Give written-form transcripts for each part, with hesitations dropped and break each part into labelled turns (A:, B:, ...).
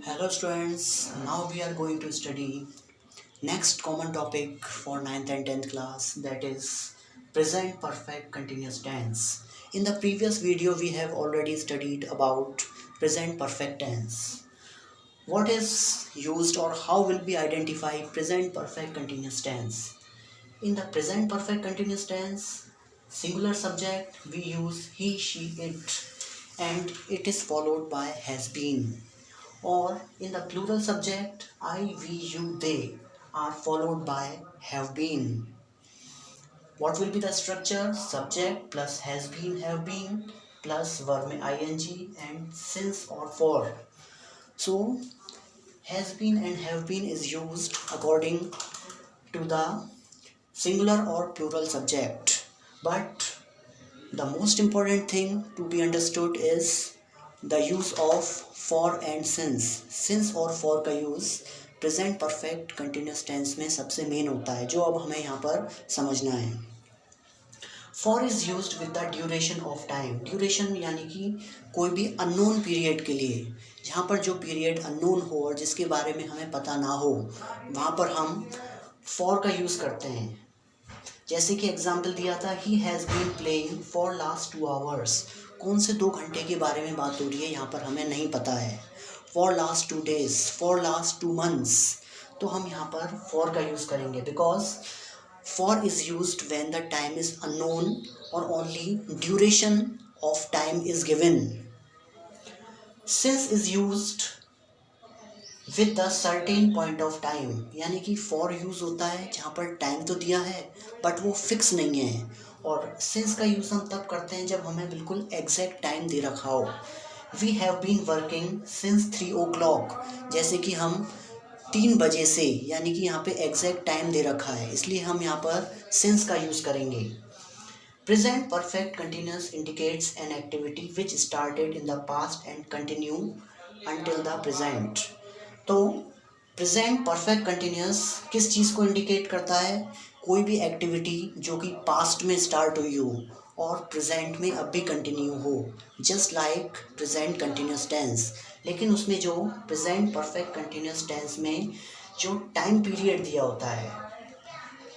A: Hello students, now we are going to study next common topic for 9th and 10th class, that is present perfect continuous tense. In the previous video we have already studied about present perfect tense. What is used or how will we identify present perfect continuous tense? In the present perfect continuous tense, singular subject we use he, she, it, and it is followed by has been. Or in the plural subject, I, we, you, they are followed by have been. What will be the structure? Subject plus has been, have been plus verb mein ing and since or for. So has been and have been is used according to the singular or plural subject. But the most important thing to be understood is the use of for and since और for का use present perfect continuous tense में सबसे main होता है, जो अब हमें यहाँ पर समझना है. For is used with the duration of time. Duration यानी कि कोई भी अननोन पीरियड के लिए, जहाँ पर जो पीरियड अननोन हो और जिसके बारे में हमें पता ना हो, वहाँ पर हम फॉर का यूज़ करते हैं. जैसे कि एग्जाम्पल दिया था, he has been playing for last 2 hours. कौन से 2 घंटे के बारे में बात हो रही है यहाँ पर हमें नहीं पता है. For last 2 days, for last 2 months, तो हम यहाँ पर फॉर का यूज़ करेंगे because for is used when the time is unknown और only duration of time is given. Since is used with the certain point of time, यानी कि for use होता है जहाँ पर टाइम तो दिया है बट वो फिक्स नहीं है. और सिंस का यूज़ हम तब करते हैं जब हमें बिल्कुल एग्जैक्ट टाइम दे रखा हो. We have been working since 3 o'clock, जैसे कि हम 3 बजे से, यानी कि यहाँ पे एग्जैक्ट टाइम दे रखा है, इसलिए हम यहाँ पर सिंस का यूज़ करेंगे. Present perfect continuous indicates an activity which started in the past and continue until the present. तो प्रेजेंट परफेक्ट कंटिन्यूस किस चीज़ को इंडिकेट करता है? कोई भी एक्टिविटी जो कि पास्ट में स्टार्ट हुई हो और प्रेजेंट में अब भी कंटिन्यू हो, just like present continuous tense. लेकिन उसमें जो प्रेजेंट परफेक्ट कंटिन्यूस टेंस में जो टाइम पीरियड दिया होता है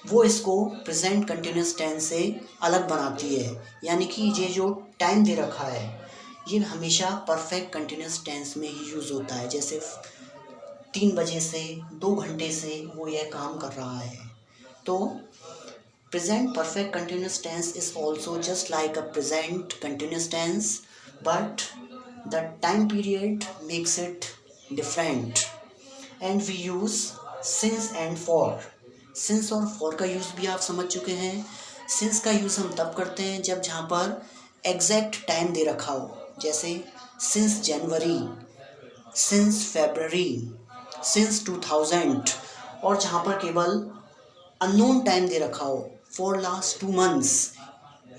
A: वो इसको प्रेजेंट कंटिन्यूस टेंस से अलग बनाती है. यानी कि ये जो टाइम दे रखा है ये हमेशा परफेक्ट कंटिन्यूस टेंस में ही यूज़ होता है. जैसे 3 बजे से 2 घंटे से वो यह काम कर रहा है. तो present perfect continuous tense is also just like a present continuous tense, but the time period makes it different. And we use since and for. Since और फॉर का यूज़ भी आप समझ चुके हैं. सिंस का यूज़ हम तब करते हैं जब जहाँ पर एग्जैक्ट टाइम दे रखा हो, जैसे सिंस जनवरी, सिंस फरवरी, सिंस 2000, और जहाँ पर केवल अननोन टाइम दे रखा हो, फॉर लास्ट 2 मंथ्स,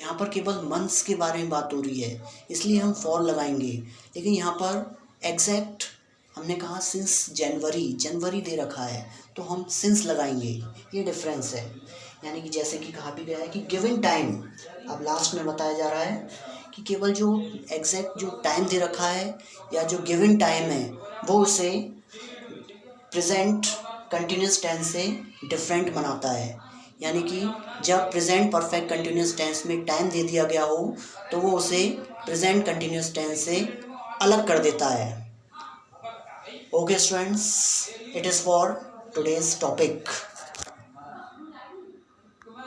A: यहाँ पर केवल मंथ्स के बारे में बात हो रही है इसलिए हम फॉर लगाएंगे. लेकिन यहाँ पर एग्जैक्ट हमने कहा सिंस जनवरी दे रखा है तो हम सिंस लगाएंगे. ये डिफरेंस है. यानी कि जैसे कि कहा भी गया है कि गिवन टाइम, अब लास्ट में बताया जा रहा है कि केवल जो एग्जैक्ट जो टाइम दे रखा है या जो गिवन टाइम है वो उसे प्रेजेंट कंटिन्यूस टेंस से डिफरेंट बनाता है. यानी कि जब प्रेजेंट परफेक्ट कंटिन्यूस टेंस में टाइम दे दिया गया हो तो वो उसे प्रेजेंट कंटिन्यूस टेंस से अलग कर देता है. Okay students, it is for today's topic.